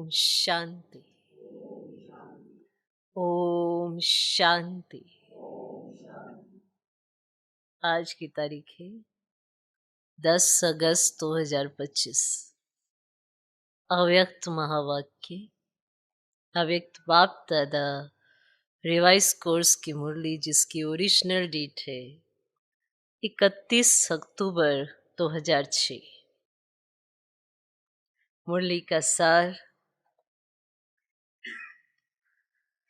शांति। ओम शांति। आज की तारीख है 10 अगस्त 2025। अव्यक्त महावाक्य, अव्यक्त बाप दादा रिवाइज कोर्स की मुरली, जिसकी ओरिजिनल डेट है 31 अक्टूबर 2006। मुरली का सार: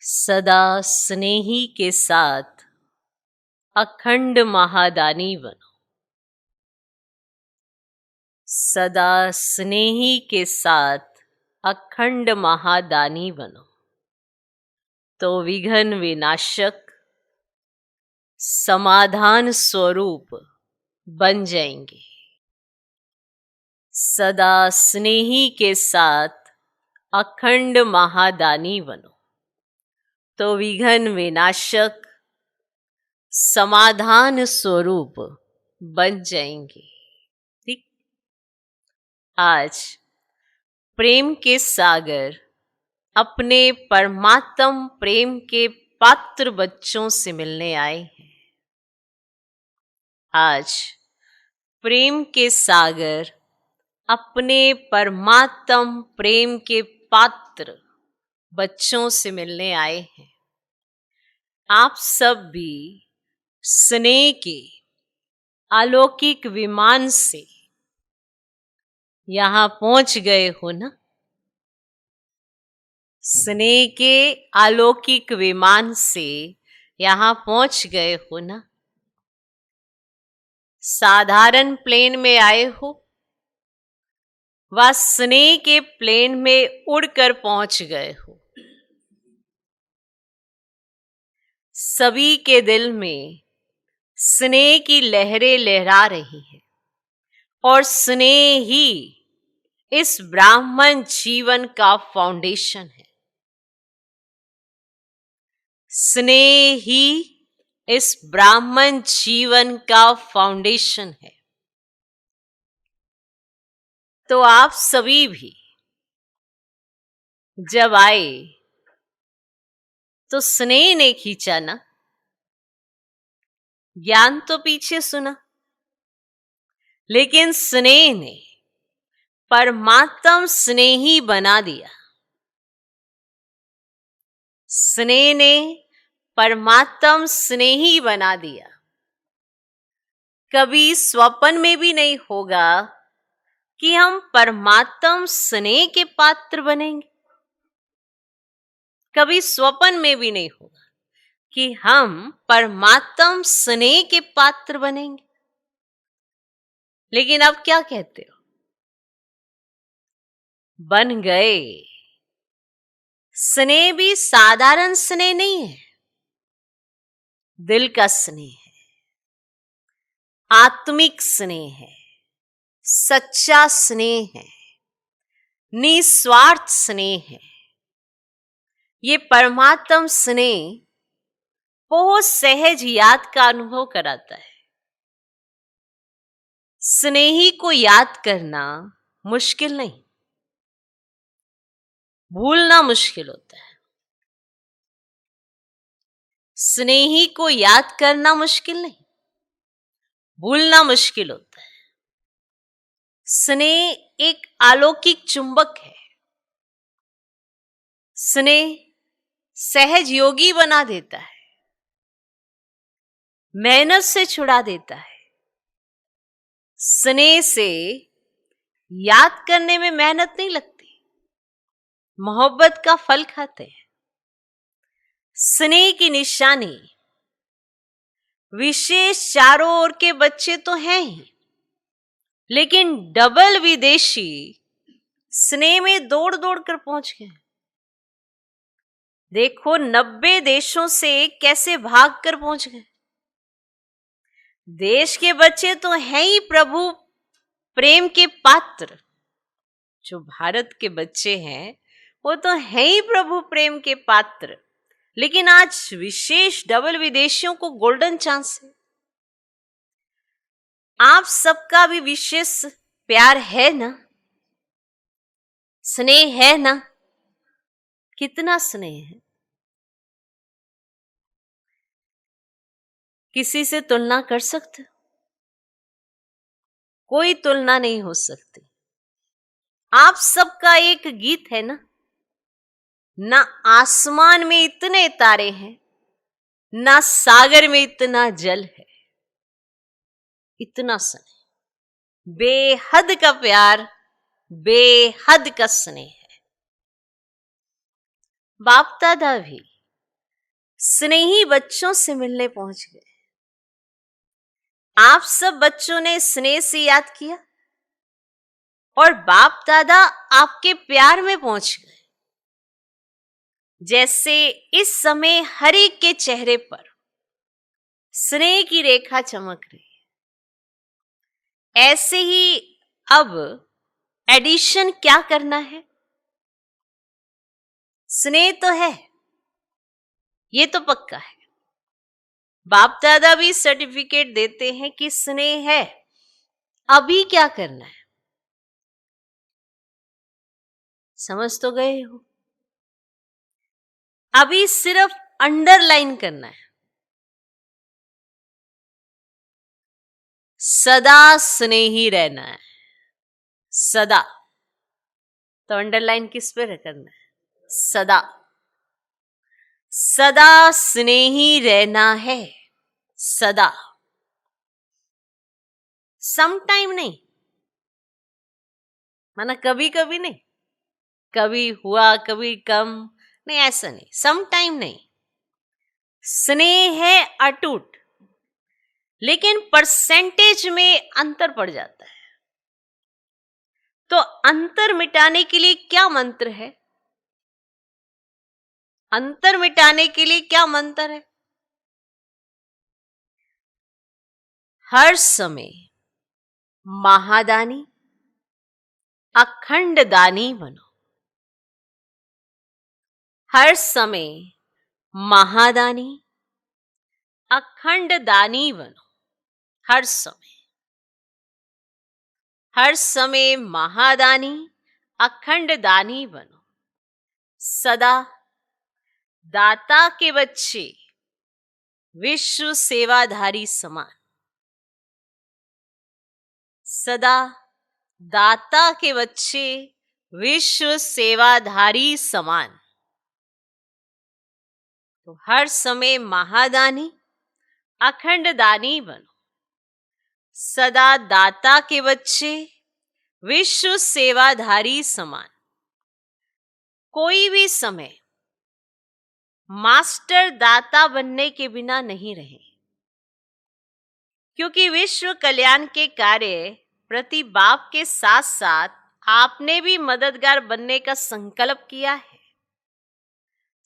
सदा स्नेही के साथ अखंड महादानी बनो। सदा स्नेही के साथ अखंड महादानी बनो तो विघ्न विनाशक समाधान स्वरूप बन जाएंगे। सदा स्नेही के साथ अखंड महादानी बनो तो विघ्न विनाशक समाधान स्वरूप बन जाएंगे। ठीक। आज प्रेम के सागर अपने परमात्म प्रेम के पात्र बच्चों से मिलने आए हैं। आज प्रेम के सागर अपने परमात्म प्रेम के पात्र बच्चों से मिलने आए हैं। आप सब भी स्नेह के अलौकिक विमान से यहां पहुंच गए हो ना। स्नेह के अलौकिक विमान से यहां पहुंच गए हो ना। साधारण प्लेन में आए हो व स्नेह के प्लेन में उड़कर पहुंच गए हो। सभी के दिल में स्नेह की लहरें लहरा रही हैं और स्नेह ही इस ब्राह्मण जीवन का फाउंडेशन है। स्नेह ही इस ब्राह्मण जीवन का फाउंडेशन है। तो आप सभी भी जब आए तो स्नेह ने खींचा ना। ज्ञान तो पीछे सुना, लेकिन स्नेह ने परमात्म स्नेही बना दिया। स्नेह ने परमात्म स्नेही बना दिया। कभी स्वप्न में भी नहीं होगा कि हम परमात्म स्नेह के पात्र बनेंगे। कभी स्वप्न में भी नहीं होगा कि हम परमात्म स्नेह के पात्र बनेंगे। लेकिन अब क्या कहते हो? बन गए। स्नेह भी साधारण स्नेह नहीं है, दिल का स्नेह है, आत्मिक स्नेह है, सच्चा स्नेह है, निस्वार्थ स्नेह है। ये परमात्म स्नेह बहुत सहज याद का अनुभव कराता है। स्नेही को याद करना मुश्किल नहीं, भूलना मुश्किल होता है। स्नेही को याद करना मुश्किल नहीं, भूलना मुश्किल होता है। स्नेह एक अलौकिक चुंबक है। स्नेह सहज योगी बना देता है, मेहनत से छुड़ा देता है। स्नेह से याद करने में मेहनत नहीं लगती, मोहब्बत का फल खाते हैं। स्नेह की निशानी विशेष चारों ओर के बच्चे तो हैं ही, लेकिन डबल विदेशी स्नेह में दौड़ दौड़ कर पहुंच गए। देखो 90 देशों से कैसे भाग कर पहुंच गए। देश के बच्चे तो हैं ही प्रभु प्रेम के पात्र। जो भारत के बच्चे हैं वो तो हैं ही प्रभु प्रेम के पात्र, लेकिन आज विशेष डबल विदेशियों को गोल्डन चांस है। आप सबका भी विशेष प्यार है ना, स्नेह है ना। कितना स्नेह है, किसी से तुलना कर सकते? कोई तुलना नहीं हो सकती। आप सबका एक गीत है ना आसमान में इतने तारे हैं, ना सागर में इतना जल है। इतना स्नेह, बेहद का प्यार, बेहद का स्नेह है। बाप दादा भी स्नेही बच्चों से मिलने पहुंच गए। आप सब बच्चों ने स्नेह से याद किया और बाप दादा आपके प्यार में पहुंच गए। जैसे इस समय हर एक के चेहरे पर स्नेह की रेखा चमक रही है, ऐसे ही अब एडिशन क्या करना है? स्नेह तो है, ये तो पक्का है। बाप दादा भी सर्टिफिकेट देते हैं कि स्नेह है। अभी क्या करना है? समझ तो गए हो? अभी सिर्फ अंडरलाइन करना है, सदा स्नेही रहना है। सदा, तो अंडरलाइन किस पे करना है? सदा। सदा स्नेही रहना है, सदा। सम टाइम नहीं, माना कभी कभी नहीं, कभी हुआ कभी कम नहीं, ऐसा नहीं। सम टाइम नहीं, स्नेह है अटूट, लेकिन परसेंटेज में अंतर पड़ जाता है। तो अंतर मिटाने के लिए क्या मंत्र है? अंतर मिटाने के लिए क्या मंत्र है? हर समय महादानी अखंड दानी बनो। हर समय महादानी अखंड दानी बनो। हर समय, हर समय महादानी अखंड दानी बनो। सदा दाता के बच्चे, विश्व सेवाधारी समान। सदा दाता के बच्चे, विश्व सेवाधारी समान। तो हर समय महादानी अखंड दानी बनो। सदा दाता के बच्चे, विश्व सेवाधारी समान। कोई भी समय मास्टर दाता बनने के बिना नहीं रहे, क्योंकि विश्व कल्याण के कार्य प्रति बाप के साथ साथ आपने भी मददगार बनने का संकल्प किया है।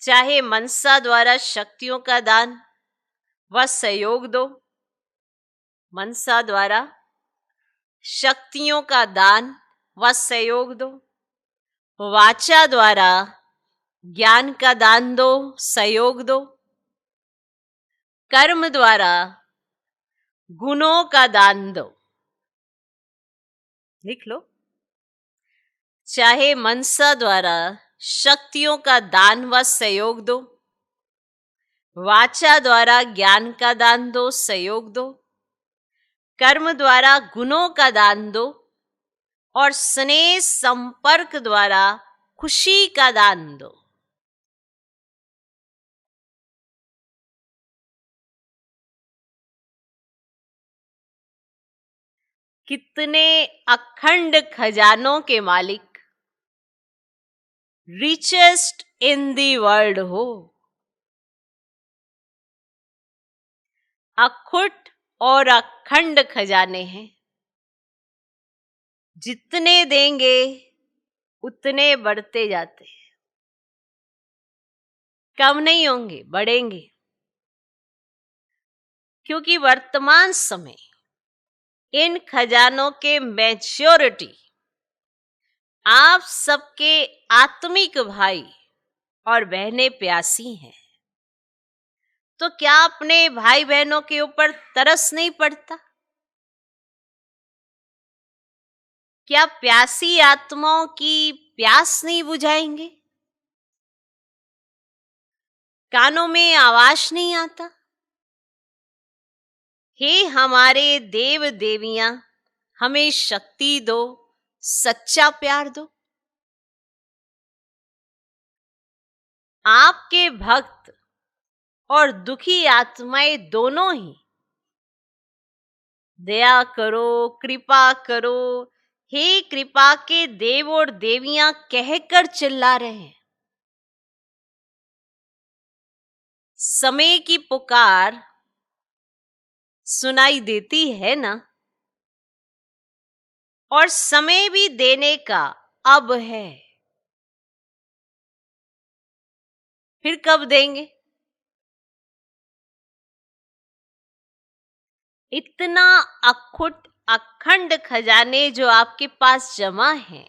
चाहे मनसा द्वारा शक्तियों का दान व सहयोग दो, मनसा द्वारा शक्तियों का दान व सहयोग दो, वाचा द्वारा ज्ञान का दान दो, सहयोग दो, कर्म द्वारा गुणों का दान दो। लिख लो, चाहे मनसा द्वारा शक्तियों का दान व सहयोग दो, वाचा द्वारा ज्ञान का दान दो, सहयोग दो, कर्म द्वारा गुणों का दान दो, और स्नेह संपर्क द्वारा खुशी का दान दो। कितने अखंड खजानों के मालिक, रिचेस्ट इन दी वर्ल्ड हो। अखुट और अखंड खजाने हैं, जितने देंगे उतने बढ़ते जाते हैं, कम नहीं होंगे, बढ़ेंगे। क्योंकि वर्तमान समय इन खजानों के मैच्योरिटी आप सबके आत्मिक भाई और बहनें प्यासी हैं। तो क्या अपने भाई बहनों के ऊपर तरस नहीं पड़ता? क्या प्यासी आत्माओं की प्यास नहीं बुझाएंगे? कानों में आवाज नहीं आता। हे हमारे देव देवियां, हमें शक्ति दो, सच्चा प्यार दो। आपके भक्त और दुखी आत्माएं दोनों ही दया करो, कृपा करो, हे कृपा के देव और देवियां कहकर चिल्ला रहे हैं। समय की पुकार सुनाई देती है ना, और समय भी देने का अब है। फिर कब देंगे? इतना अखुट अखंड खजाने जो आपके पास जमा है,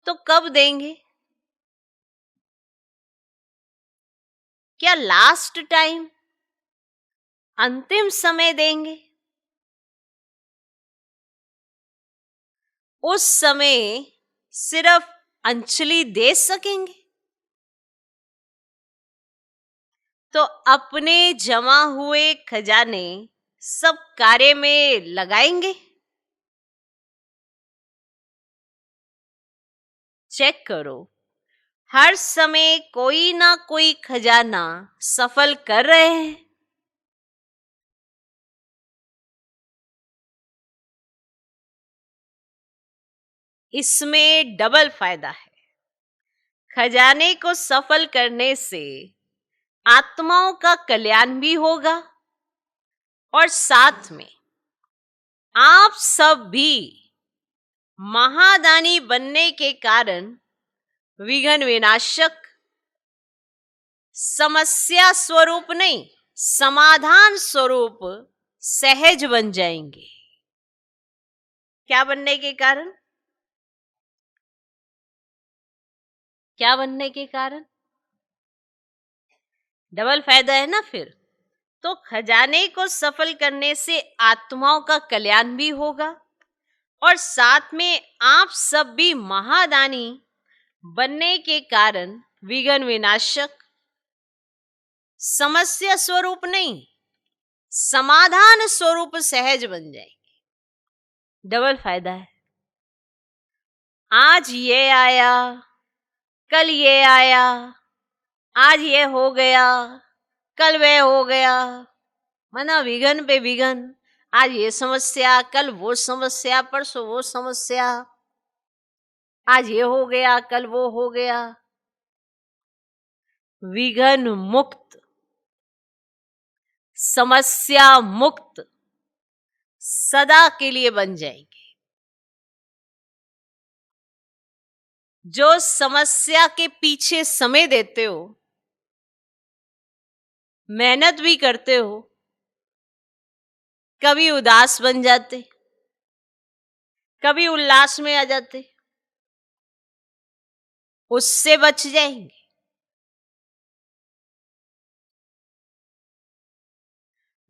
तो कब देंगे? क्या लास्ट टाइम, अंतिम समय देंगे? उस समय सिर्फ अंजलि दे सकेंगे? तो अपने जमा हुए खजाने सब कार्य में लगाएंगे? चेक करो, हर समय कोई ना कोई खजाना सफल कर रहे हैं। इसमें डबल फायदा है। खजाने को सफल करने से आत्माओं का कल्याण भी होगा, और साथ में आप सब भी महादानी बनने के कारण विघ्न विनाशक, समस्या स्वरूप नहीं, समाधान स्वरूप सहज बन जाएंगे। क्या बनने के कारण? क्या बनने के कारण? डबल फायदा है ना फिर। तो खजाने को सफल करने से आत्माओं का कल्याण भी होगा, और साथ में आप सब भी महादानी बनने के कारण विघ्न विनाशक, समस्या स्वरूप नहीं, समाधान स्वरूप सहज बन जाएंगे। डबल फायदा है। आज ये आया, कल ये आया, आज ये हो गया, कल वह हो गया, माना विघ्न पे विघ्न। आज ये समस्या, कल वो समस्या, परसों वो समस्या, आज ये हो गया, कल वो हो गया। विघ्न मुक्त, समस्या मुक्त सदा के लिए बन जाएंगे। जो समस्या के पीछे समय देते हो, मेहनत भी करते हो, कभी उदास बन जाते, कभी उल्लास में आ जाते, उससे बच जाएंगे।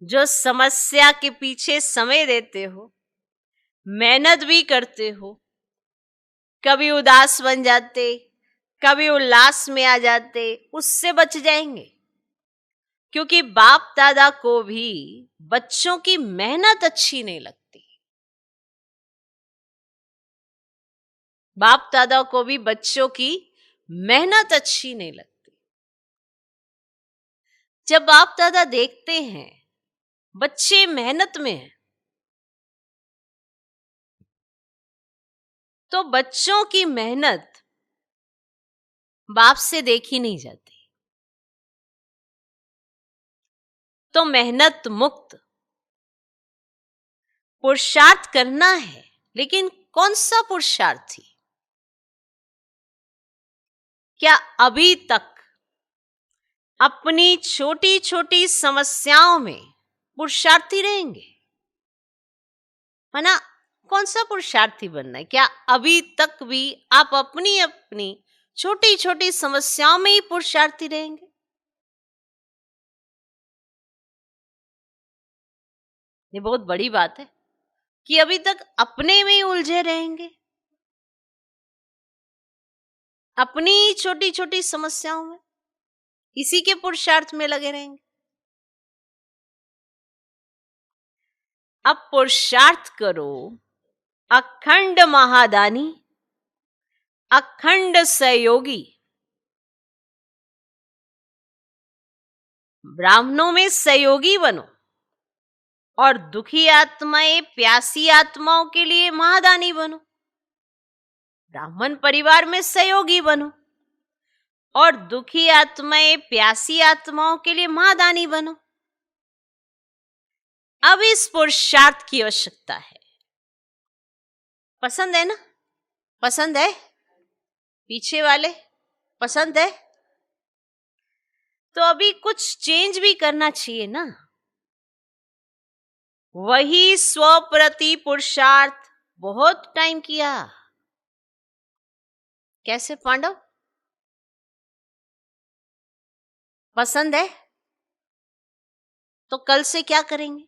जो समस्या के पीछे समय देते हो, मेहनत भी करते हो, कभी उदास बन जाते, कभी उल्लास में आ जाते, उससे बच जाएंगे। क्योंकि बाप दादा को भी बच्चों की मेहनत अच्छी नहीं लगती। बाप दादा को भी बच्चों की मेहनत अच्छी नहीं लगती। जब बाप दादा देखते हैं बच्चे मेहनत में हैं, तो बच्चों की मेहनत बाप से देखी नहीं जाती। तो मेहनत मुक्त पुरुषार्थ करना है, लेकिन कौन सा पुरुषार्थी? क्या अभी तक अपनी छोटी छोटी समस्याओं में पुरुषार्थी रहेंगे? है ना? कौन सा पुरुषार्थी बनना है? क्या अभी तक भी आप अपनी अपनी छोटी छोटी समस्याओं में ही पुरुषार्थी रहेंगे? ये बहुत बड़ी बात है कि अभी तक अपने में ही उलझे रहेंगे, अपनी छोटी छोटी समस्याओं में। इसी के पुरुषार्थ में लगे रहेंगे। अब पुरुषार्थ करो, अखंड महादानी, अखंड सहयोगी, ब्राह्मणों में सहयोगी बनो और दुखी आत्माएं, प्यासी आत्माओं के लिए महादानी बनो। ब्राह्मण परिवार में सहयोगी बनो और दुखी आत्माएं, प्यासी आत्माओं के लिए महादानी बनो। अब इस पुरुषार्थ की आवश्यकता है। पसंद है ना? पसंद है? पीछे वाले पसंद है? तो अभी कुछ चेंज भी करना चाहिए ना। वही स्वप्रति पुरुषार्थ बहुत टाइम किया। कैसे पांडव? पसंद है? तो कल से क्या करेंगे?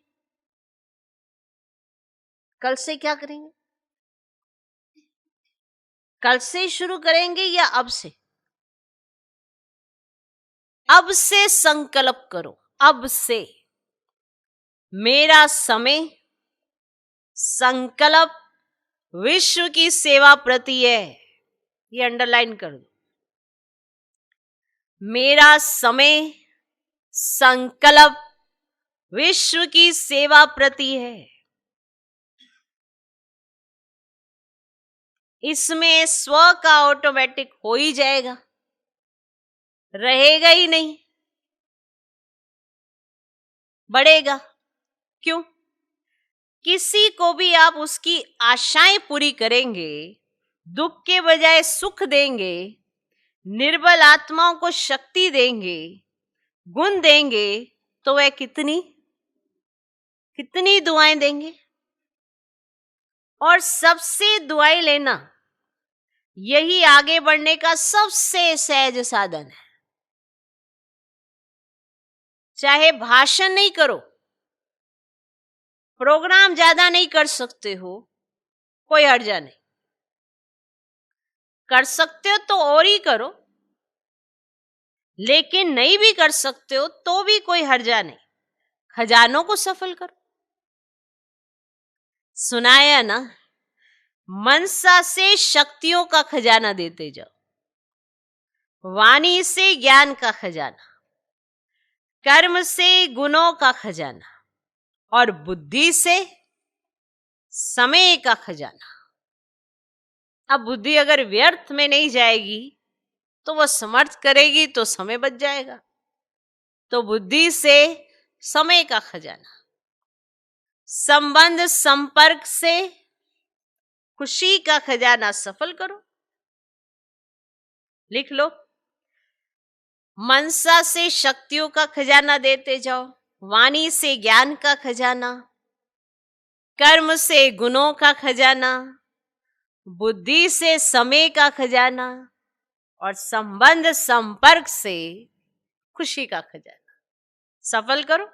कल से क्या करेंगे? कल से शुरू करेंगे या अब से? अब से संकल्प करो। अब से मेरा समय, संकल्प विश्व की सेवा प्रति है। ये अंडरलाइन कर दो। मेरा समय, संकल्प विश्व की सेवा प्रति है। इसमें स्व का ऑटोमेटिक हो ही जाएगा, रहेगा ही नहीं, बढ़ेगा। क्यों? किसी को भी आप उसकी आशाएं पूरी करेंगे, दुख के बजाय सुख देंगे, निर्बल आत्माओं को शक्ति देंगे, गुण देंगे, तो वह कितनी दुआएं देंगे। और सबसे दुआएं लेना यही आगे बढ़ने का सबसे सहज साधन है। चाहे भाषण नहीं करो, प्रोग्राम ज्यादा नहीं कर सकते हो, कोई हर्जा नहीं। कर सकते हो तो और ही करो, लेकिन नहीं भी कर सकते हो तो भी कोई हर्जा नहीं। खजानों को सफल करो। सुनाया ना, मनसा से शक्तियों का खजाना देते जाओ, वाणी से ज्ञान का खजाना, कर्म से गुणों का खजाना और बुद्धि से समय का खजाना। अब बुद्धि अगर व्यर्थ में नहीं जाएगी तो वह समर्थ करेगी तो समय बच जाएगा। तो बुद्धि से समय का खजाना, संबंध संपर्क से खुशी का खजाना सफल करो। लिख लो, मनसा से शक्तियों का खजाना देते जाओ, वाणी से ज्ञान का खजाना, कर्म से गुणों का खजाना, बुद्धि से समय का खजाना और संबंध संपर्क से खुशी का खजाना। सफल करो।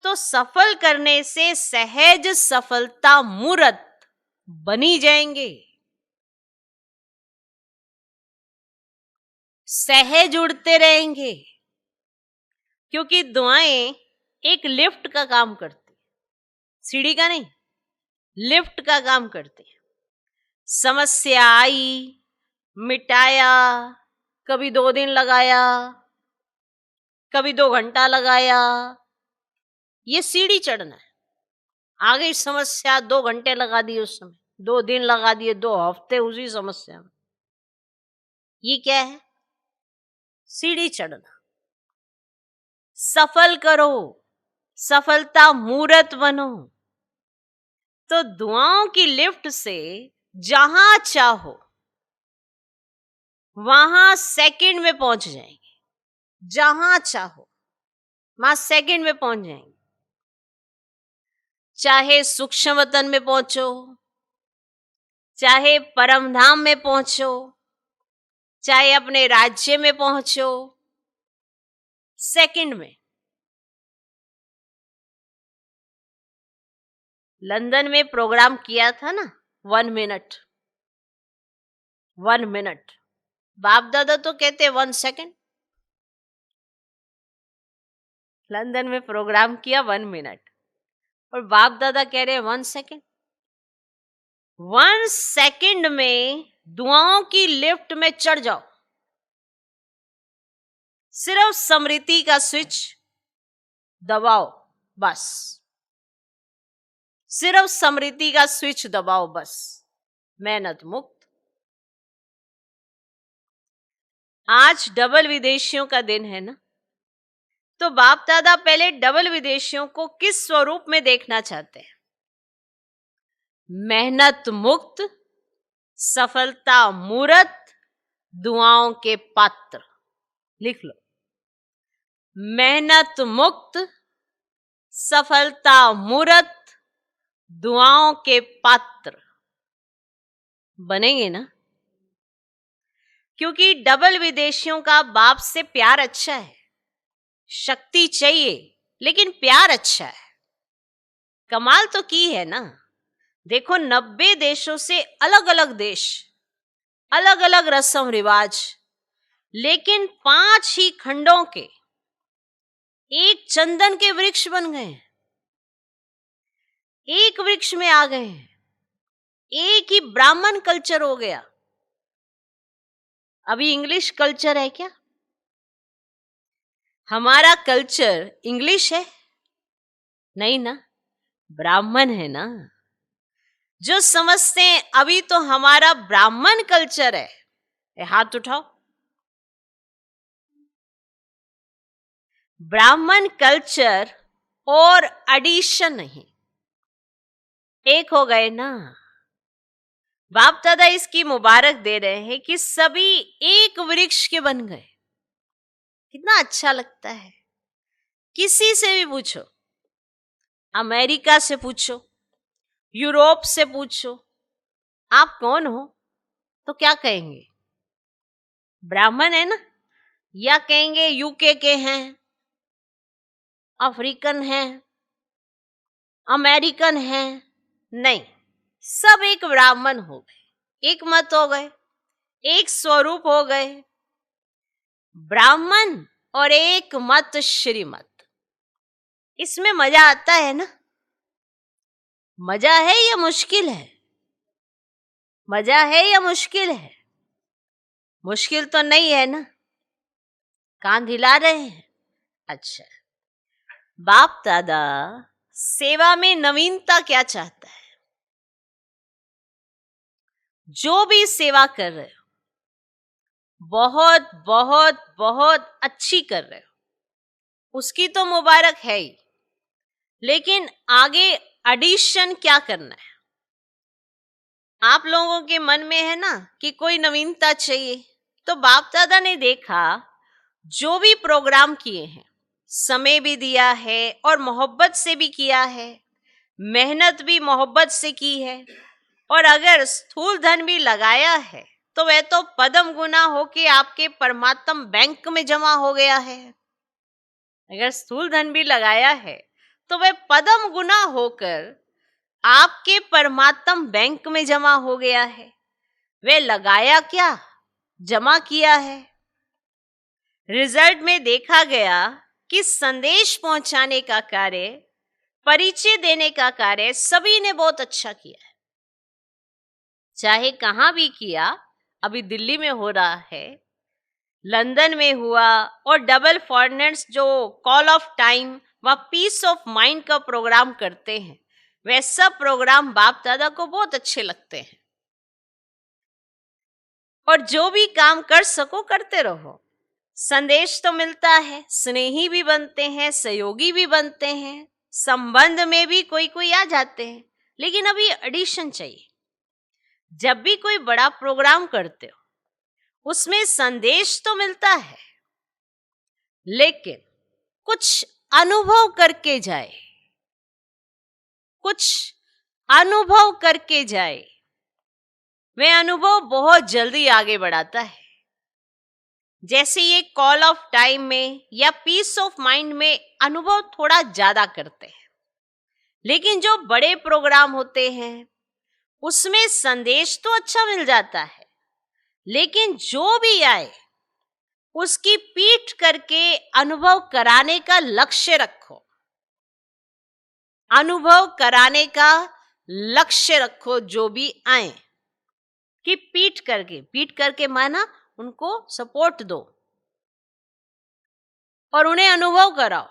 तो सफल करने से सहज सफलता मूर्त बनी जाएंगे। सहज उड़ते रहेंगे, क्योंकि दुआएं एक लिफ्ट का काम करती, सीढ़ी का नहीं, लिफ्ट का काम करती। समस्या आई, मिटाया, कभी 2 दिन लगाया, कभी 2 घंटा लगाया, ये सीढ़ी चढ़ना है। आ गई समस्या, 2 घंटे लगा दिए उस समय, 2 दिन लगा दिए, 2 हफ्ते उसी समस्या में। ये क्या है? सीढ़ी चढ़ना। सफल करो, सफलता मूर्त बनो। तो दुआओं की लिफ्ट से जहां चाहो वहां सेकंड में पहुंच जाएंगे। जहां चाहो वहां सेकंड में पहुंच जाएंगे। चाहे सूक्ष्म वतन में पहुंचो, चाहे परम धाम में पहुंचो, चाहे अपने राज्य में पहुंचो, सेकंड में। लंदन में प्रोग्राम किया था ना, 1 मिनट, 1 मिनट। बाप दादा तो कहते 1 सेकंड। लंदन में प्रोग्राम किया 1 मिनट, और बाप दादा कह रहे हैं 1 सेकेंड। 1 सेकेंड में दुआओं की लिफ्ट में चढ़ जाओ। सिर्फ स्मृति का स्विच दबाओ बस, सिर्फ स्मृति का स्विच दबाओ बस, मेहनत मुक्त। आज डबल विदेशियों का दिन है ना, तो बाप दादा पहले डबल विदेशियों को किस स्वरूप में देखना चाहते हैं? मेहनत मुक्त, सफलता मूर्त, दुआओं के पात्र। लिख लो, मेहनत मुक्त, सफलता मूर्त, दुआओं के पात्र बनेंगे ना? क्योंकि डबल विदेशियों का बाप से प्यार अच्छा है, शक्ति चाहिए लेकिन प्यार अच्छा है। कमाल तो की है ना। देखो 90 देशों से अलग अलग देश, अलग अलग रस्म रिवाज, लेकिन 5 ही खंडों के एक चंदन के वृक्ष बन गए, एक वृक्ष में आ गए हैं, एक ही ब्राह्मण कल्चर हो गया। अभी इंग्लिश कल्चर है क्या? हमारा कल्चर इंग्लिश है? नहीं ना, ब्राह्मण है ना। जो समझते हैं अभी तो हमारा ब्राह्मण कल्चर है, हाथ उठाओ। ब्राह्मण कल्चर और एडिशन नहीं, एक हो गए ना। बाप दादा इसकी मुबारक दे रहे हैं कि सभी एक वृक्ष के बन गए। कितना अच्छा लगता है। किसी से भी पूछो, अमेरिका से पूछो, यूरोप से पूछो, आप कौन हो, तो क्या कहेंगे? ब्राह्मण है ना, या कहेंगे यूके के हैं, अफ्रीकन हैं, अमेरिकन हैं? नहीं, सब एक ब्राह्मण हो गए, एक मत हो गए, एक स्वरूप हो गए, ब्राह्मण और एक मत श्रीमत। इसमें मजा आता है ना? मजा है या मुश्किल है? मजा है या मुश्किल है? मुश्किल तो नहीं है ना? कान हिला रहे हैं। अच्छा, बाप दादा सेवा में नवीनता क्या चाहता है? जो भी सेवा कर रहे हो, बहुत बहुत बहुत अच्छी कर रहे हो, उसकी तो मुबारक है ही, लेकिन आगे एडिशन क्या करना है? आप लोगों के मन में है ना कि कोई नवीनता चाहिए, तो बाप दादा ने देखा जो भी प्रोग्राम किए हैं, समय भी दिया है और मोहब्बत से भी किया है, मेहनत भी मोहब्बत से की है, और अगर स्थूल धन भी लगाया है तो वह तो पदम गुना होके आपके परमात्म बैंक में जमा हो गया है। अगर स्थूल धन भी लगाया है तो वह पदम गुना होकर आपके परमात्म बैंक में जमा हो गया है। वह लगाया क्या, जमा किया है। रिजल्ट में देखा गया कि संदेश पहुंचाने का कार्य, परिचय देने का कार्य सभी ने बहुत अच्छा किया है। चाहे कहां भी किया, अभी दिल्ली में हो रहा है, लंदन में हुआ, और डबल फॉरेनर्स जो कॉल ऑफ टाइम व पीस ऑफ माइंड का प्रोग्राम करते हैं, वह सब प्रोग्राम बाप दादा को बहुत अच्छे लगते हैं। और जो भी काम कर सको करते रहो, संदेश तो मिलता है, स्नेही भी बनते हैं, सहयोगी भी बनते हैं, संबंध में भी कोई कोई आ जाते हैं, लेकिन अभी एडिशन चाहिए। जब भी कोई बड़ा प्रोग्राम करते हो उसमें संदेश तो मिलता है, लेकिन कुछ अनुभव करके जाए, कुछ अनुभव करके जाए। वह अनुभव बहुत जल्दी आगे बढ़ाता है। जैसे ये कॉल ऑफ टाइम में या पीस ऑफ माइंड में अनुभव थोड़ा ज्यादा करते हैं, लेकिन जो बड़े प्रोग्राम होते हैं उसमें संदेश तो अच्छा मिल जाता है, लेकिन जो भी आए उसकी पीठ करके अनुभव कराने का लक्ष्य रखो। अनुभव कराने का लक्ष्य रखो जो भी आए, कि पीठ करके माना उनको सपोर्ट दो और उन्हें अनुभव कराओ,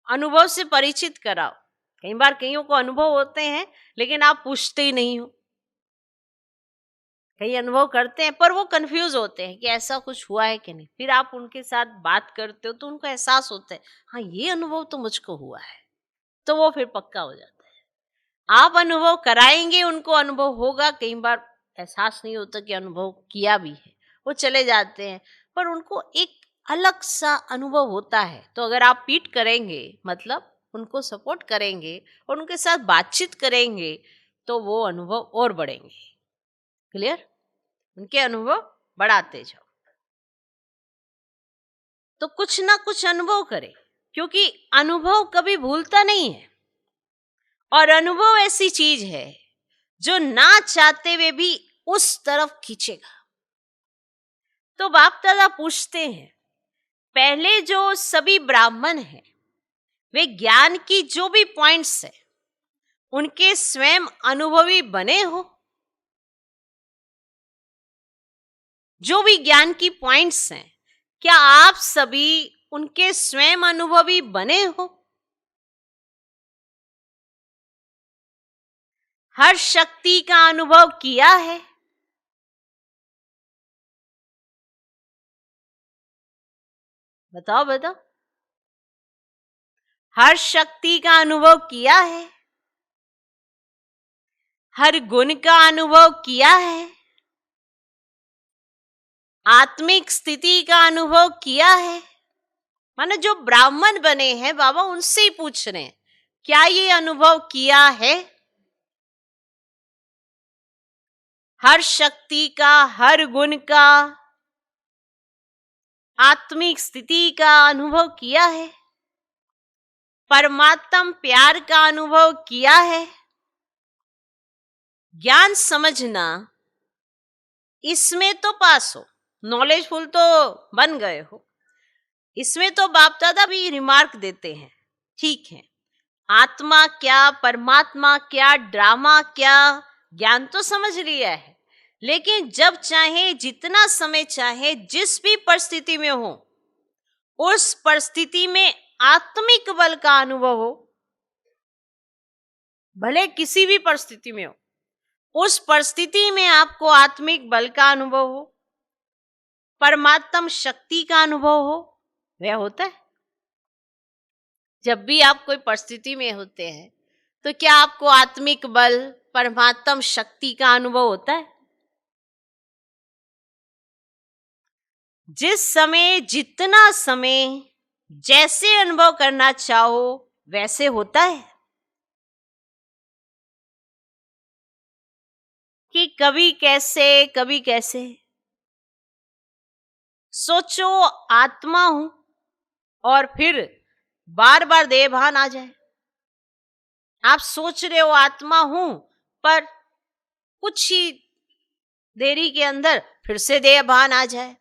अनुभव से परिचित कराओ। कई बार कईयों को अनुभव होते हैं लेकिन आप पूछते ही नहीं हो। कई अनुभव करते हैं पर वो कंफ्यूज होते हैं कि ऐसा कुछ हुआ है कि नहीं। फिर आप उनके साथ बात करते हो तो उनको एहसास होता है, हाँ ये अनुभव तो मुझको हुआ है, तो वो फिर पक्का हो जाता है। आप अनुभव कराएंगे, उनको अनुभव होगा। कई बार एहसास नहीं होता कि अनुभव किया भी है, वो चले जाते हैं, पर उनको एक अलग सा अनुभव होता है। तो अगर आप पीठ करेंगे, मतलब उनको सपोर्ट करेंगे और उनके साथ बातचीत करेंगे, तो वो अनुभव और बढ़ेंगे। क्लियर? उनके अनुभव बढ़ाते जाओ। तो कुछ ना कुछ अनुभव करें, क्योंकि अनुभव कभी भूलता नहीं है। और अनुभव ऐसी चीज है जो ना चाहते हुए भी उस तरफ खींचेगा। तो बाप दादा पूछते हैं, पहले जो सभी ब्राह्मण हैं वे ज्ञान की जो भी पॉइंट्स है उनके स्वयं अनुभवी बने हो? जो भी ज्ञान की पॉइंट्स हैं, क्या आप सभी उनके स्वयं अनुभवी बने हो? हर शक्ति का अनुभव किया है? बताओ बताओ, हर शक्ति का अनुभव किया है? हर गुण का अनुभव किया है? आत्मिक स्थिति का अनुभव किया है? मानो जो ब्राह्मण बने हैं बाबा उनसे ही पूछ रहे हैं, क्या ये अनुभव किया है? हर शक्ति का, हर गुण का, आत्मिक स्थिति का अनुभव किया है? परमात्म प्यार का अनुभव किया है? ज्ञान समझना, इसमें तो पास हो, नॉलेजफुल तो बन गए हो। इसमें तो बाप दादा भी रिमार्क देते हैं, ठीक है, आत्मा क्या, परमात्मा क्या, ड्रामा क्या, ज्ञान तो समझ लिया है, लेकिन जब चाहे, जितना समय चाहे, जिस भी परिस्थिति में हो, उस परिस्थिति में आत्मिक बल का अनुभव हो। भले किसी भी परिस्थिति में हो, उस परिस्थिति में आपको आत्मिक बल का अनुभव हो, परमात्म शक्ति का अनुभव हो। वह होता है जब भी आप कोई परिस्थिति में होते हैं, तो क्या आपको आत्मिक बल, परमात्म शक्ति का अनुभव होता है? जिस समय, जितना समय, जैसे अनुभव करना चाहो वैसे होता है कि कभी कैसे, कभी कैसे। सोचो आत्मा हूं और फिर बार बार देह भान आ जाए। आप सोच रहे हो आत्मा हूं, पर कुछ ही देरी के अंदर फिर से देह भान आ जाए,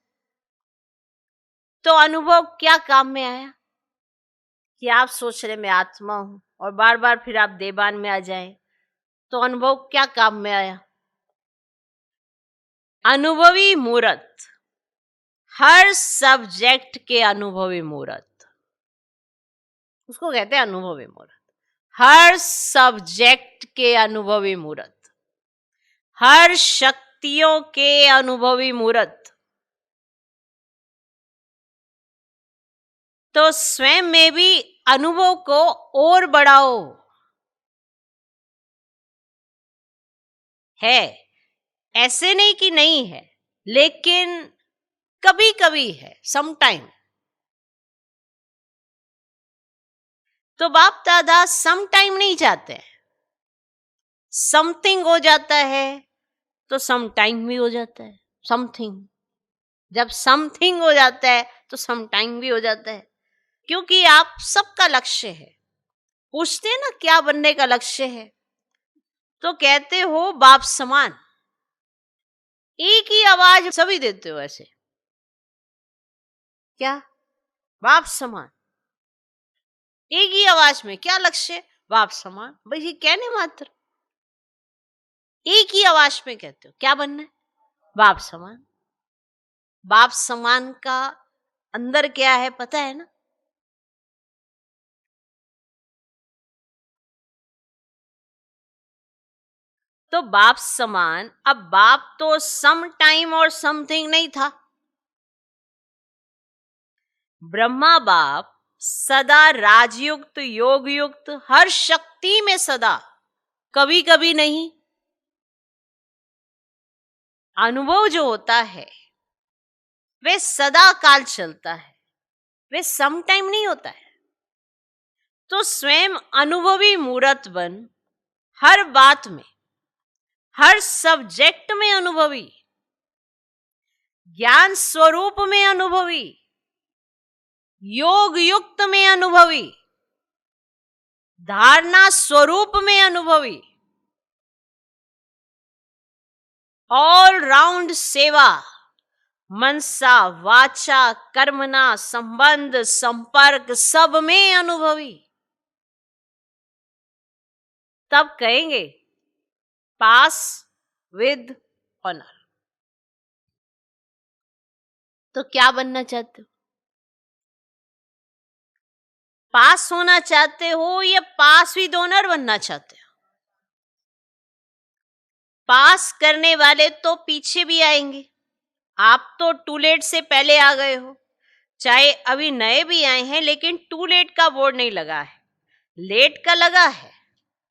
तो अनुभव क्या काम में आया? कि आप सोच रहे मैं आत्मा हूं और बार बार फिर आप देहभान में आ जाएं, तो अनुभव क्या काम में आया? अनुभवी मूर्त, हर सब्जेक्ट के अनुभवी मूर्त, उसको कहते हैं अनुभवी मूर्त। हर सब्जेक्ट के अनुभवी मूर्त, हर शक्तियों के अनुभवी मूर्त। तो स्वयं में भी अनुभव को और बढ़ाओ। है, ऐसे नहीं कि नहीं है, लेकिन कभी कभी है, समटाइम। तो बाप दादा समटाइम नहीं चाहते हैं, समथिंग हो जाता है तो समटाइम भी हो जाता है। समथिंग, जब समथिंग हो जाता है तो समटाइम भी हो जाता है, क्योंकि आप सबका लक्ष्य है। पूछते हैं ना क्या बनने का लक्ष्य है, तो कहते हो बाप समान। एक ही आवाज सभी देते हो ऐसे, क्या? बाप समान। एक ही आवाज में क्या लक्ष्य? बाप समान। भाई ये कहने मात्र, एक ही आवाज में कहते हो क्या बनना है? बाप समान। बाप समान का अंदर क्या है पता है ना? तो बाप समान, अब बाप तो सम टाइम और समथिंग नहीं था। ब्रह्मा बाप सदा राजयुक्त, योग युक्त, हर शक्ति में सदा, कभी कभी नहीं। अनुभव जो होता है वे सदा काल चलता है, वे सम टाइम नहीं होता है। तो स्वयं अनुभवी मूर्त बन, हर बात में, हर सब्जेक्ट में अनुभवी, ज्ञान स्वरूप में अनुभवी, योग युक्त में अनुभवी, धारणा स्वरूप में अनुभवी, ऑल राउंड सेवा, मनसा वाचा कर्मना संबंध संपर्क सब में अनुभवी। तब कहेंगे पास विद ऑनर। तो क्या बनना चाहते हो? पास होना चाहते हो या पास विद ऑनर बनना चाहते हो? पास करने वाले तो पीछे भी आएंगे। आप तो टू लेट से पहले आ गए हो, चाहे अभी नए भी आए हैं, लेकिन टू लेट का बोर्ड नहीं लगा है। लेट का लगा है,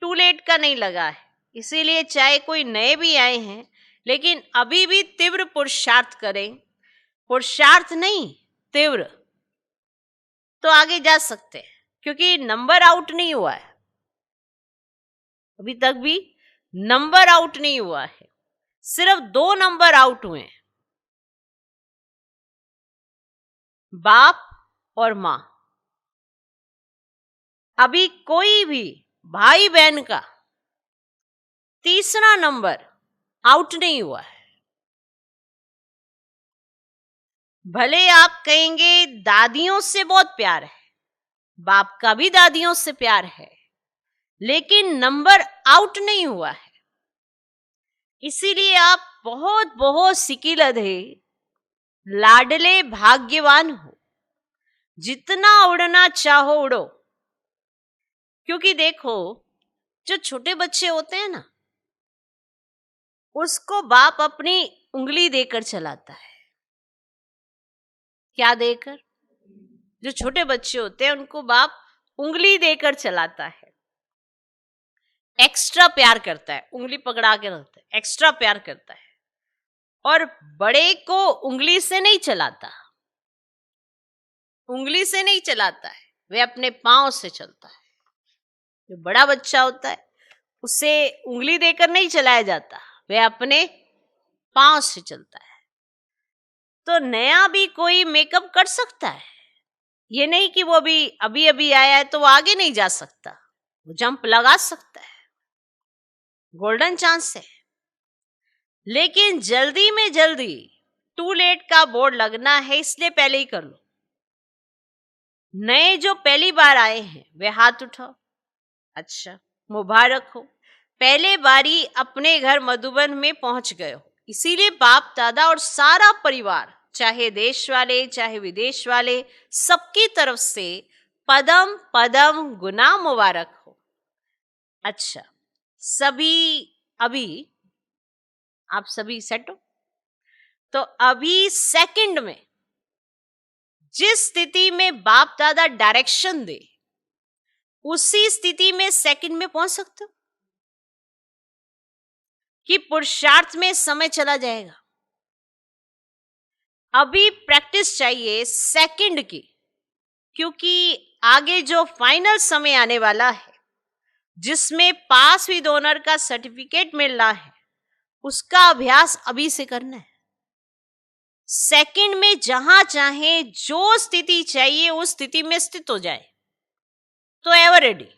टू लेट का नहीं लगा है। इसीलिए चाहे कोई नए भी आए हैं, लेकिन अभी भी तीव्र पुरुषार्थ करें, पुरुषार्थ नहीं तीव्र, तो आगे जा सकते हैं। क्योंकि नंबर आउट नहीं हुआ है, अभी तक भी नंबर आउट नहीं हुआ है, सिर्फ 2 नंबर आउट हुए हैं, बाप और मां। अभी कोई भी भाई बहन का तीसरा नंबर आउट नहीं हुआ है। भले आप कहेंगे दादियों से बहुत प्यार है, बाप का भी दादियों से प्यार है, लेकिन नंबर आउट नहीं हुआ है। इसीलिए आप बहुत बहुत सिकिलधे, लाडले, भाग्यवान हो। जितना उड़ना चाहो उड़ो। क्योंकि देखो, जो छोटे बच्चे होते हैं ना, उसको बाप अपनी उंगली देकर चलाता है। क्या देकर? जो छोटे बच्चे होते हैं उनको बाप उंगली देकर चलाता है, एक्स्ट्रा प्यार करता है, उंगली पकड़ा के रखता है, एक्स्ट्रा प्यार करता है। और बड़े को उंगली से नहीं चलाता, उंगली से नहीं चलाता है, वे अपने पांव से चलता है। जो बड़ा बच्चा होता है उसे उंगली देकर नहीं चलाया जाता, वे अपने पांव से चलता है। तो नया भी कोई मेकअप कर सकता है, ये नहीं कि वो अभी अभी आया है तो वो आगे नहीं जा सकता, वो जंप लगा सकता है, गोल्डन चांस है। लेकिन जल्दी में जल्दी टू लेट का बोर्ड लगना है, इसलिए पहले ही कर लो। नए जो पहली बार आए हैं वे हाथ उठाओ। अच्छा, मुबारक हो, पहले बारी अपने घर मधुबन में पहुंच गए हो। इसीलिए बाप दादा और सारा परिवार, चाहे देश वाले चाहे विदेश वाले, सबकी तरफ से पदम पदम गुना मुबारक हो। अच्छा, सभी अभी आप सभी सेट हो? तो अभी सेकंड में जिस स्थिति में बाप दादा डायरेक्शन दे, उसी स्थिति में सेकंड में पहुंच सकते हो कि पुरुषार्थ में समय चला जाएगा? अभी प्रैक्टिस चाहिए सेकंड की, क्योंकि आगे जो फाइनल समय आने वाला है जिसमें पास विद ऑनर का सर्टिफिकेट मिलना है, उसका अभ्यास अभी से करना है। सेकंड में जहां चाहे जो स्थिति चाहिए उस स्थिति में स्थित हो जाए, तो एवर रेडी।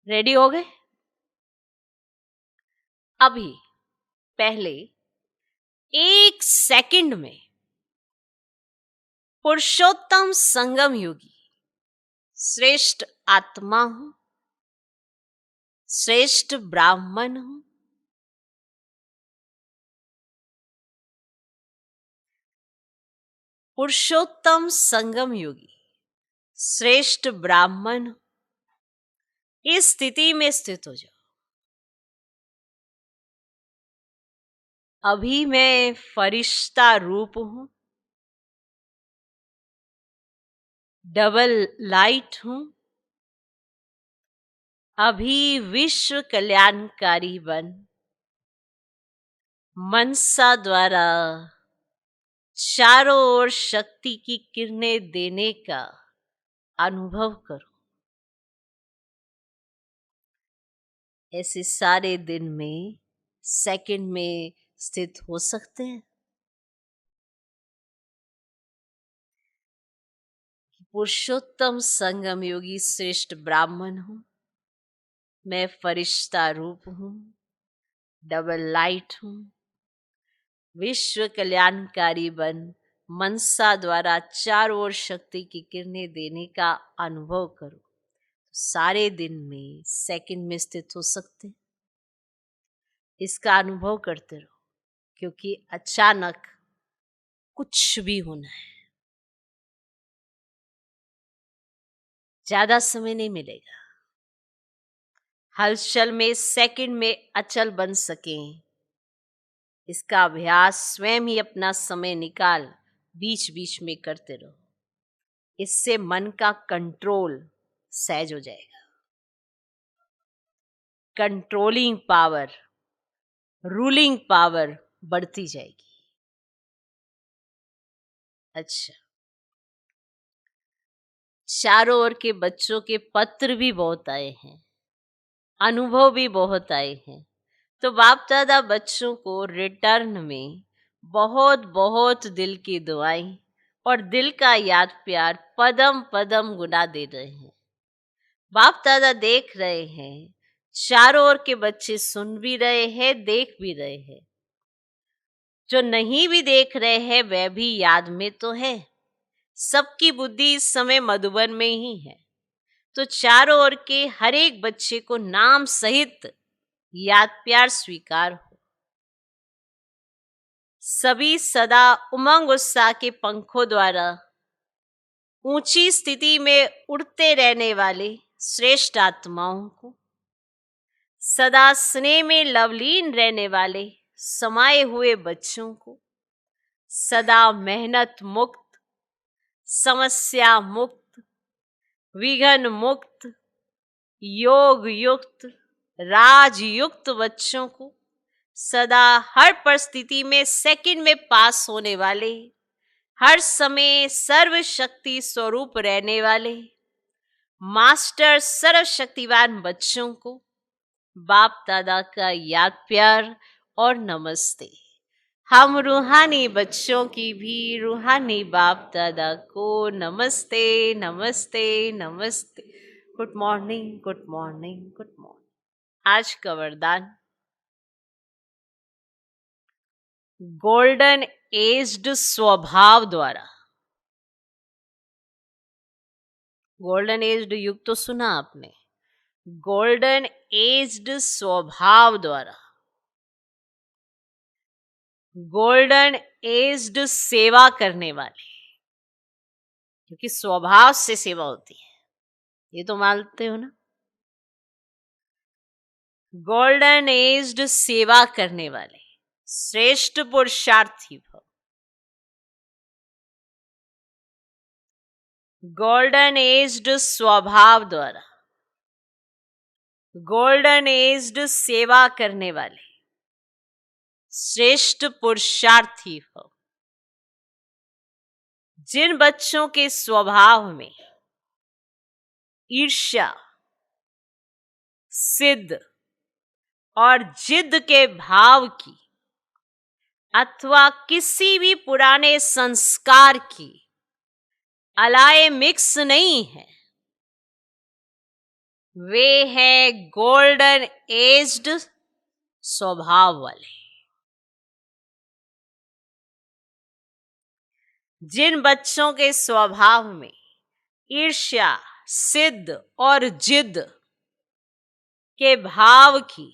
रेडी हो गए? अभी पहले 1 सेकंड में पुरुषोत्तम संगम योगी, श्रेष्ठ आत्मा हूं, श्रेष्ठ ब्राह्मण हूं, पुरुषोत्तम संगम योगी, श्रेष्ठ ब्राह्मण, इस स्थिति में स्थित हो जाओ। अभी मैं फरिश्ता रूप हूं, डबल लाइट हूं, अभी विश्व कल्याणकारी बन मनसा द्वारा चारों ओर शक्ति की किरणें देने का अनुभव करो। ऐसे सारे दिन में, सेकंड में स्थित हो सकते हैं। पुरुषोत्तम संगम योगी श्रेष्ठ ब्राह्मण हूं, मैं फरिश्ता रूप हूं, डबल लाइट हूं, विश्व कल्याणकारी बन मनसा द्वारा चारों ओर शक्ति की किरणें देने का अनुभव करो। सारे दिन में, सेकंड में स्थित हो सकते हैं। इसका अनुभव करते रहो, क्योंकि अचानक कुछ भी होना है, ज्यादा समय नहीं मिलेगा। हलचल में सेकंड में अचल बन सकें, इसका अभ्यास स्वयं ही अपना समय निकाल बीच बीच में करते रहो। इससे मन का कंट्रोल सहज हो जाएगा। कंट्रोलिंग पावर, रूलिंग पावर बढ़ती जाएगी। अच्छा, चारों ओर के बच्चों के पत्र भी बहुत आए हैं, अनुभव भी बहुत आए हैं। तो बाप दादा बच्चों को रिटर्न में बहुत बहुत दिल की दुआएं और दिल का याद प्यार पदम पदम गुना दे रहे हैं। बाप दादा देख रहे हैं, चारों ओर के बच्चे सुन भी रहे हैं, देख भी रहे हैं। जो नहीं भी देख रहे हैं वह भी याद में तो है। सबकी बुद्धि इस समय मधुबन में ही है। तो चारों ओर के हर एक बच्चे को नाम सहित याद प्यार स्वीकार हो। सभी सदा उमंग उत्साह के पंखों द्वारा ऊंची स्थिति में उड़ते रहने वाले श्रेष्ठ आत्माओं को, सदा स्नेह में लवलीन रहने वाले समाये हुए बच्चों को, सदा मेहनत मुक्त, समस्या मुक्त, विघ्न मुक्त, योग युक्त, राजयुक्त बच्चों को, सदा हर परिस्थिति में सेकंड में पास होने वाले, हर समय सर्वशक्ति स्वरूप रहने वाले मास्टर सर्वशक्तिवान बच्चों को बाप दादा का याद प्यार और नमस्ते। हम रूहानी बच्चों की भी रूहानी बाप दादा को नमस्ते नमस्ते नमस्ते। Good morning, good morning, good morning. आज का वरदान, गोल्डन एज्ड स्वभाव द्वारा। गोल्डन एज्ड युग तो सुना आपने। गोल्डन एज्ड स्वभाव द्वारा, गोल्डन एज्ड सेवा करने वाले, क्योंकि स्वभाव से सेवा होती है, ये तो मानते हो ना। गोल्डन एज्ड सेवा करने वाले श्रेष्ठ पुरुषार्थी भव। गोल्डन एज्ड स्वभाव द्वारा, गोल्डन एज्ड सेवा करने वाले श्रेष्ठ पुरुषार्थी हो। जिन बच्चों के स्वभाव में ईर्ष्या, सिद्ध और जिद के भाव की अथवा किसी भी पुराने संस्कार की अलाए मिक्स नहीं है, वे हैं गोल्डन एज्ड स्वभाव वाले। जिन बच्चों के स्वभाव में ईर्ष्या, सिद्ध और जिद के भाव की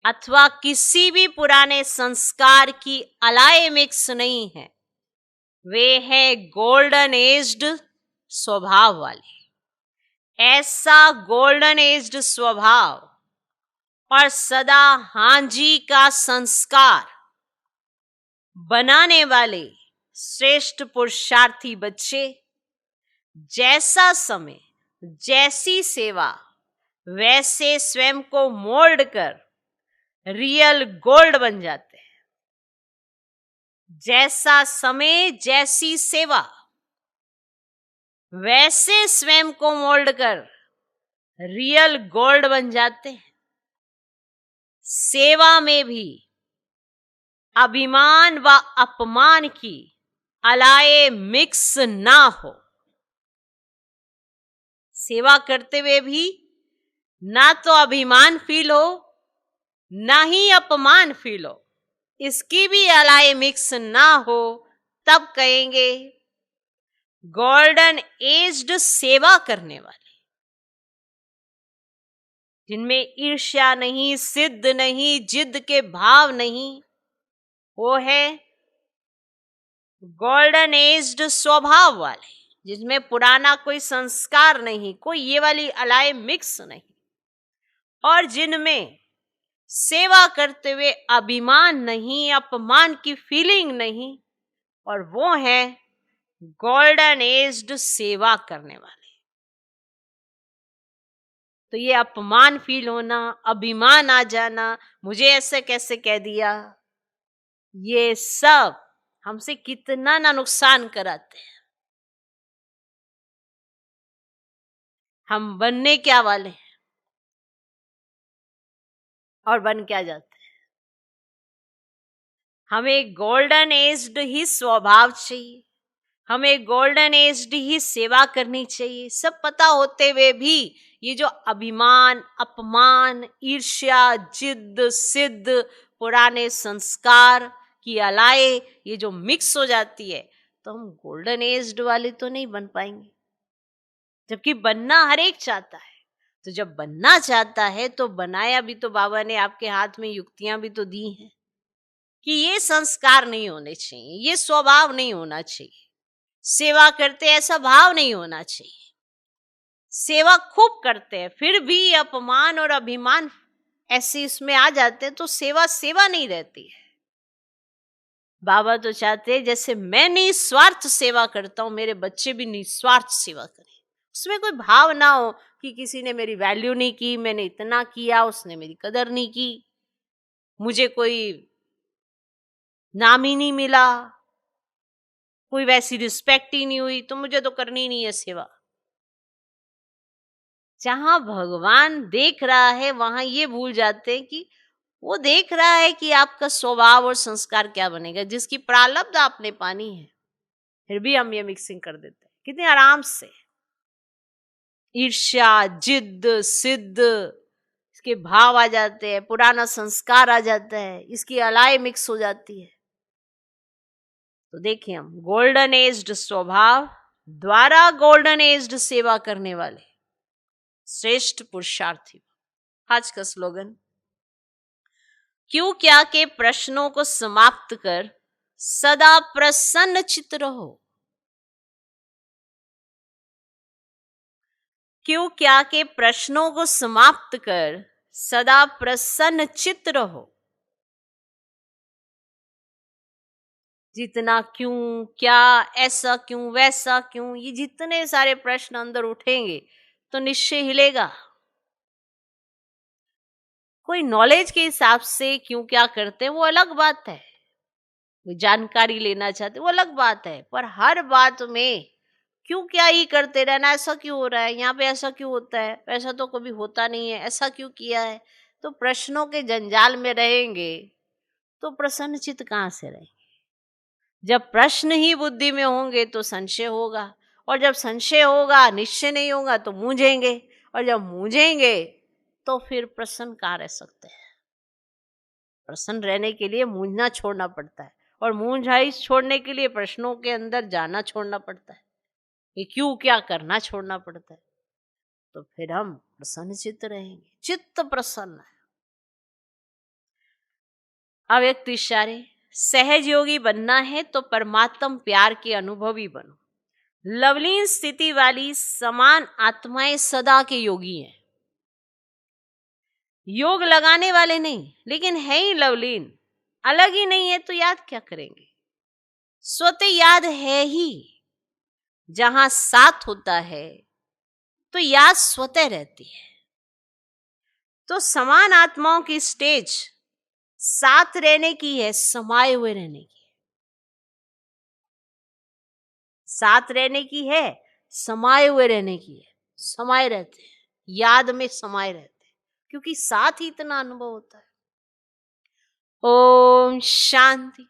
अथवा किसी भी पुराने संस्कार की अलाय मिक्स नहीं है, वे है गोल्डन एज्ड स्वभाव वाले। ऐसा गोल्डन एज्ड स्वभाव और सदा हांजी का संस्कार बनाने वाले श्रेष्ठ पुरुषार्थी बच्चे जैसा समय, जैसी सेवा, वैसे स्वयं को मोल्ड कर रियल गोल्ड बन जाते हैं। जैसा समय, जैसी सेवा, वैसे स्वयं को मोल्ड कर रियल गोल्ड बन जाते हैं। सेवा में भी अभिमान व अपमान की अलाए मिक्स ना हो। सेवा करते हुए भी ना तो अभिमान फील हो, ना ही अपमान फील हो, इसकी भी अलाए मिक्स ना हो, तब कहेंगे गोल्डन एज्ड सेवा करने वाले, जिनमें ईर्ष्या नहीं, सिद्ध नहीं, जिद के भाव नहीं, वो है गोल्डन एज्ड स्वभाव वाले, जिसमें पुराना कोई संस्कार नहीं, कोई ये वाली अलाय मिक्स नहीं, और जिनमें सेवा करते हुए अभिमान नहीं, अपमान की फीलिंग नहीं, और वो है गोल्डन एज्ड सेवा करने वाले। तो ये अपमान फील होना, अभिमान आ जाना, मुझे ऐसे कैसे कह दिया, ये सब हमसे कितना ना नुकसान कराते हैं। हम बनने क्या वाले हैं और बन क्या जाते हैं। हमें गोल्डन एज्ड ही स्वभाव चाहिए, हमें गोल्डन एज्ड ही सेवा करनी चाहिए। सब पता होते हुए भी ये जो अभिमान, अपमान, ईर्ष्या, जिद, सिद्ध, पुराने संस्कार की अलाए ये जो मिक्स हो जाती है, तो हम गोल्डन एज्ड वाले तो नहीं बन पाएंगे। जबकि बनना हर एक चाहता है। तो जब बनना चाहता है तो बनाया भी तो बाबा ने आपके हाथ में युक्तियां भी तो दी हैं कि ये संस्कार नहीं होने चाहिए, ये स्वभाव नहीं होना चाहिए, सेवा करते ऐसा भाव नहीं होना चाहिए। सेवा खूब करते हैं फिर भी अपमान और अभिमान ऐसे इसमें आ जाते हैं, तो सेवा सेवा नहीं रहती है। बाबा तो चाहते हैं जैसे मैं निस्वार्थ सेवा करता हूं, मेरे बच्चे भी निस्वार्थ सेवा करें। उसमें कोई भाव ना हो कि किसी ने मेरी वैल्यू नहीं की, मैंने इतना किया, उसने मेरी कदर नहीं की, मुझे कोई नाम ही नहीं मिला, कोई वैसी रिस्पेक्ट ही नहीं हुई, तो मुझे तो करनी नहीं है सेवा। जहां भगवान देख रहा है वहां ये भूल जाते हैं कि वो देख रहा है कि आपका स्वभाव और संस्कार क्या बनेगा, जिसकी प्रारब्ध आपने पानी है। फिर भी हम ये मिक्सिंग कर देते हैं कितने आराम से। ईर्ष्या, जिद, सिद्ध, इसके भाव आ जाते हैं, पुराना संस्कार आ जाता है, इसकी अलाय मिक्स हो जाती है। तो देखिए हम गोल्डन एज्ड स्वभाव द्वारा गोल्डन एज्ड सेवा करने वाले श्रेष्ठ पुरुषार्थी। आज का स्लोगन, क्यों क्या के प्रश्नों को समाप्त कर सदा प्रसन्न चित्त रहो। क्यों क्या के प्रश्नों को समाप्त कर सदा प्रसन्न चित्त रहो। जितना क्यों, क्या, ऐसा क्यों, वैसा क्यों, ये जितने सारे प्रश्न अंदर उठेंगे तो निश्चय हिलेगा। कोई नॉलेज के हिसाब से क्यों क्या करते हैं वो अलग बात है, कोई जानकारी लेना चाहते वो अलग बात है, पर हर बात में क्यों क्या ही करते रहना, ऐसा क्यों हो रहा है, यहाँ पे ऐसा क्यों होता है, ऐसा तो कभी होता नहीं है, ऐसा क्यों किया है। तो प्रश्नों के जंजाल में रहेंगे तो प्रसन्न चित्त कहाँ से रहेंगे। जब प्रश्न ही बुद्धि में होंगे तो संशय होगा, और जब संशय होगा, निश्चय नहीं होगा तो मूंझेंगे, और जब मूंझेंगे तो फिर प्रसन्न कहाँ रह सकते हैं। प्रसन्न रहने के लिए मूंझना छोड़ना पड़ता है, और मूंझाई छोड़ने के लिए प्रश्नों के अंदर जाना छोड़ना पड़ता है, ये क्यों क्या करना छोड़ना पड़ता है, तो फिर हम प्रसन्न चित्त रहेंगे। चित्त प्रसन्न है। अव्यक्त इशारे, सहज योगी बनना है तो परमात्म प्यार के अनुभवी बनो। लवलीन स्थिति वाली समान आत्माएं सदा के योगी हैं, योग लगाने वाले नहीं, लेकिन है ही लवलीन, अलग ही नहीं है तो याद क्या करेंगे। स्वतः याद है ही, जहां साथ होता है तो याद स्वतः रहती है। तो समान आत्माओं की स्टेज साथ रहने की है, समाये हुए रहने की है। साथ रहने की है, समाये हुए रहने की है। समाये रहते हैं, याद में समाये रहते हैं, क्योंकि साथ ही इतना अनुभव होता है। ओम शांति।